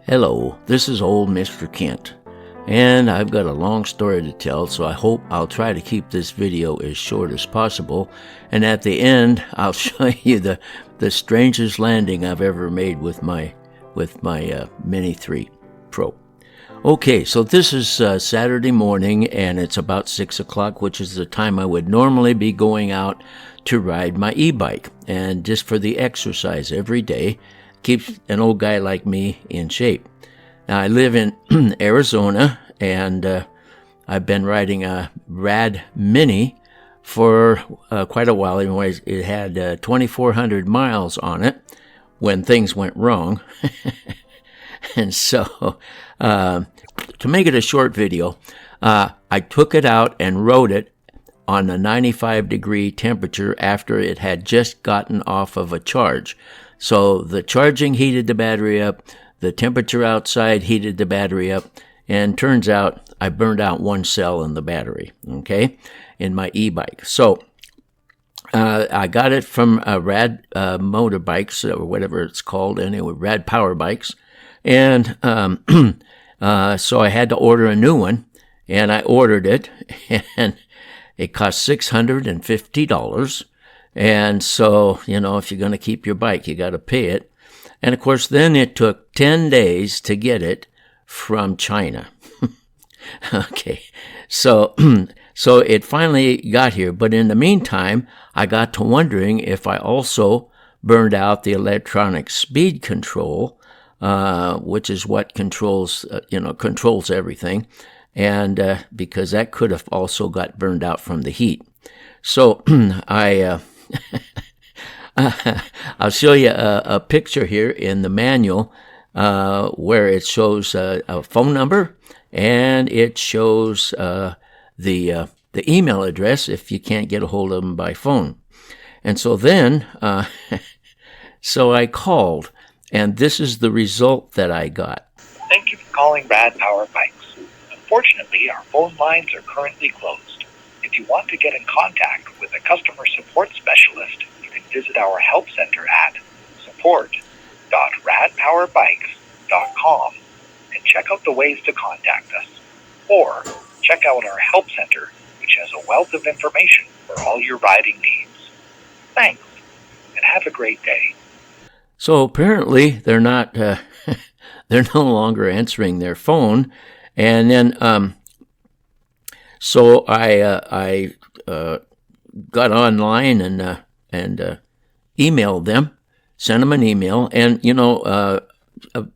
Hello, this is old Mr. Kent, and I've got a long story to tell, so I hope I'll try to keep this video as short as possible, and at the end I'll show you the strangest landing I've ever made with my Mini 3 Pro. Okay, so this is Saturday morning, and it's about 6 o'clock, which is the time I would normally be going out to ride my e-bike, and just for the exercise every day. Keeps an old guy like me in shape. Now, I live in Arizona, and I've been riding a Rad Mini for quite a while. Anyways, it had 2,400 miles on it when things went wrong. And so, to make it a short video, I took it out and rode it on a 95-degree temperature after it had just gotten off of a charge. So the charging heated the battery up, the temperature outside heated the battery up, and turns out I burned out one cell in the battery, okay, in my e-bike. So I got it from Rad Motorbikes, or whatever it's called, anyway, Rad Power Bikes, and so I had to order a new one, and I ordered it, and it cost $650. And so, you know, if you're going to keep your bike, you got to pay it. And of course, then it took 10 days to get it from China. Okay. So it finally got here. But in the meantime, I got to wondering if I also burned out the electronic speed control, which is what controls everything. And, because that could have also got burned out from the heat. So, I'll show you a picture here in the manual where it shows a phone number, and it shows the email address if you can't get a hold of them by phone. And so then, so I called, and this is the result that I got. Thank you for calling Rad Power Bikes. Unfortunately, our phone lines are currently closed. If you want to get in contact with a customer support specialist, you can visit our help center at support.radpowerbikes.com and check out the ways to contact us. Or check out our help center, which has a wealth of information for all your riding needs. Thanks, and have a great day. So apparently they're not, they're no longer answering their phone, and then so I got online and emailed them, sent them an email, and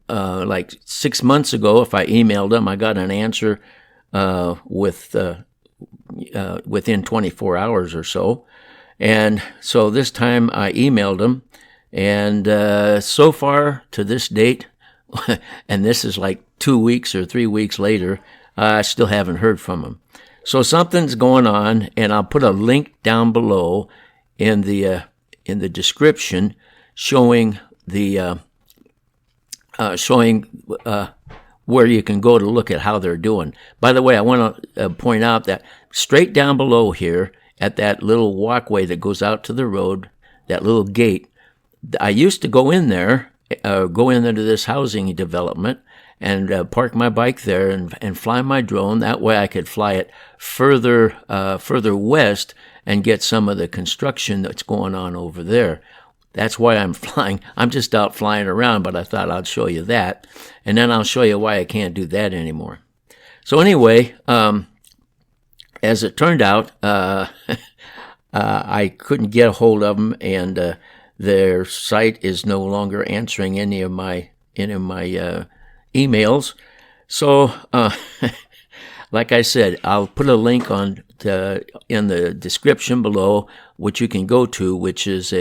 like 6 months ago, if I emailed them, I got an answer within 24 hours or so, and so this time I emailed them, and so far to this date, and this is like 2 weeks or 3 weeks later, I still haven't heard from them. So something's going on, and I'll put a link down below in the description showing the where you can go to look at how they're doing. By the way, I want to point out that straight down below here at that little walkway that goes out to the road, that little gate, I used to go in there, go into this housing development, and park my bike there and fly my drone. That way I could fly it further west and get some of the construction that's going on over there. That's why I'm flying. I'm just out flying around, but I thought I'd show you that. And then I'll show you why I can't do that anymore. So anyway, as it turned out, I couldn't get a hold of them, and their site is no longer answering any of my emails. So, like I said, I'll put a link in the description below, which you can go to, which is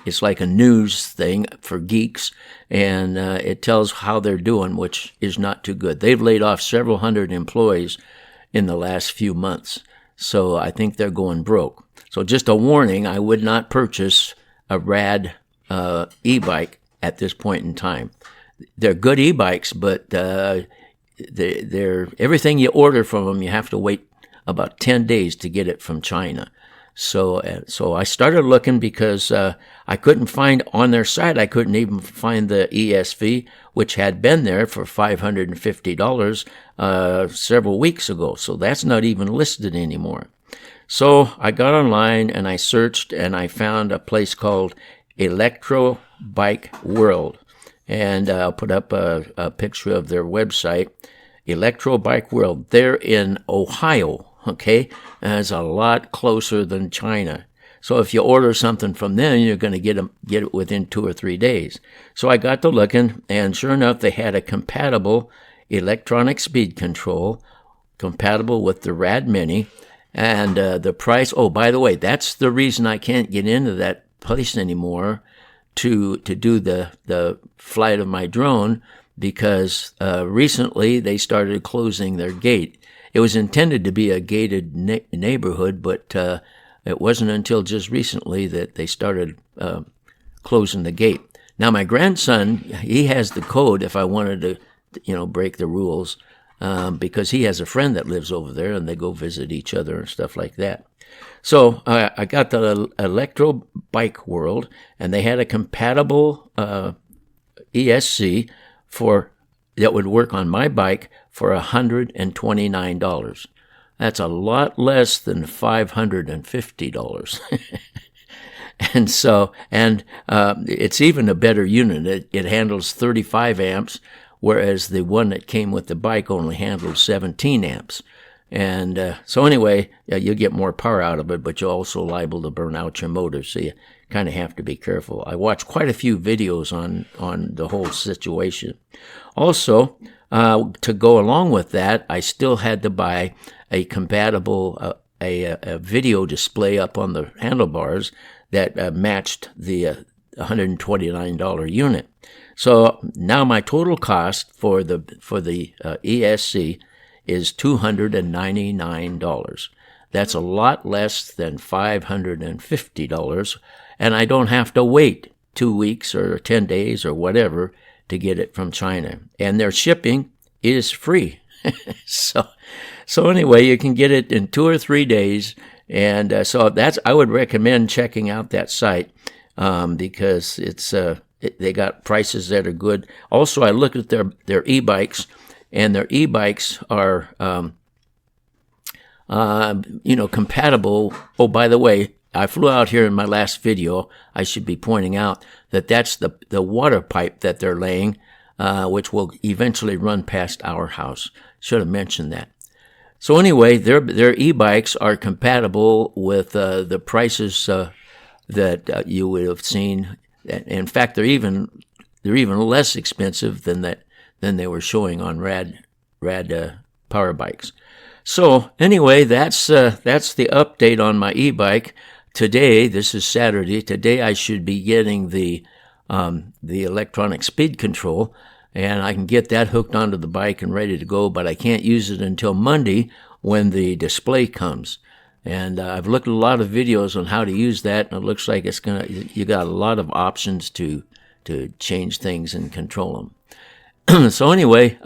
it's like a news thing for geeks, and it tells how they're doing, which is not too good. They've laid off several hundred employees in the last few months, so I think they're going broke. So just a warning, I would not purchase a Rad e-bike at this point in time. They're good e-bikes, but they're everything you order from them, you have to wait about 10 days to get it from China. So I started looking because I couldn't find on their site. I couldn't even find the ESV, which had been there for $550 several weeks ago. So that's not even listed anymore. So I got online and I searched and I found a place called ELECTRO Bike World. And I'll put up a picture of their website, ELECTRO Bike World. They're in Ohio. Okay, and it's a lot closer than China. So if you order something from them, you're going to get it within 2 or 3 days. So I got to looking, and sure enough, they had a compatible electronic speed control, compatible with the Rad Mini, and the price. Oh, by the way, that's the reason I can't get into that place anymore to do the flight of my drone, because recently they started closing their gate. It was intended to be a gated neighborhood, but it wasn't until just recently that they started closing the gate. Now, my grandson, he has the code if I wanted to, break the rules, because he has a friend that lives over there, and they go visit each other and stuff like that. So I got the ELECTRO Bike World, and they had a compatible ESC that would work on my bike for $129. That's a lot less than $550. And it's even a better unit. It handles 35 amps, whereas the one that came with the bike only handles 17 amps. And so anyway, you get more power out of it, but you're also liable to burn out your motor, so you kind of have to be careful. I watched quite a few videos on the whole situation. Also, to go along with that, I still had to buy a compatible a video display up on the handlebars that matched the $129 unit. So now my total cost for the ESC is $299. That's a lot less than $550, and I don't have to wait 2 weeks or 10 days or whatever to get it from China. And their shipping is free. So anyway, you can get it in 2 or 3 days, and I would recommend checking out that site because they got prices that are good. Also, I looked at their e-bikes, and their e-bikes are compatible. Oh, by the way, I flew out here in my last video. I should be pointing out that that's the water pipe that they're laying, which will eventually run past our house. Should have mentioned that. So anyway, their e-bikes are compatible with the prices that you would have seen. In fact, they're even less expensive than they were showing on Rad power bikes. So anyway, that's the update on my e-bike. Today, this is Saturday. Today I should be getting the electronic speed control, and I can get that hooked onto the bike and ready to go, but I can't use it until Monday when the display comes. And I've looked at a lot of videos on how to use that, and it looks like you got a lot of options to change things and control them. So anyway,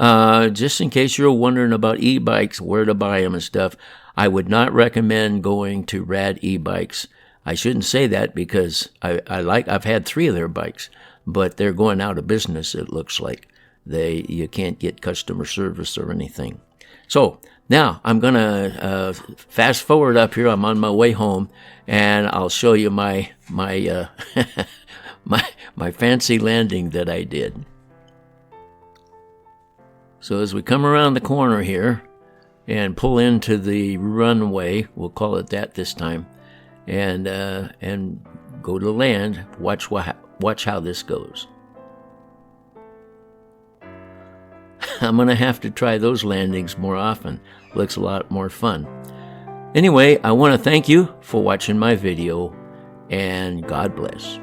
just in case you're wondering about e-bikes, where to buy them and stuff, I would not recommend going to Rad e-bikes. I shouldn't say that because I've had 3 of their bikes, but they're going out of business, it looks like. You can't get customer service or anything. So now I'm going to fast forward up here. I'm on my way home, and I'll show you my my fancy landing that I did. So as we come around the corner here and pull into the runway, we'll call it that this time, and go to land, watch how this goes. I'm going to have to try those landings more often. Looks a lot more fun. Anyway, I want to thank you for watching my video, and God bless.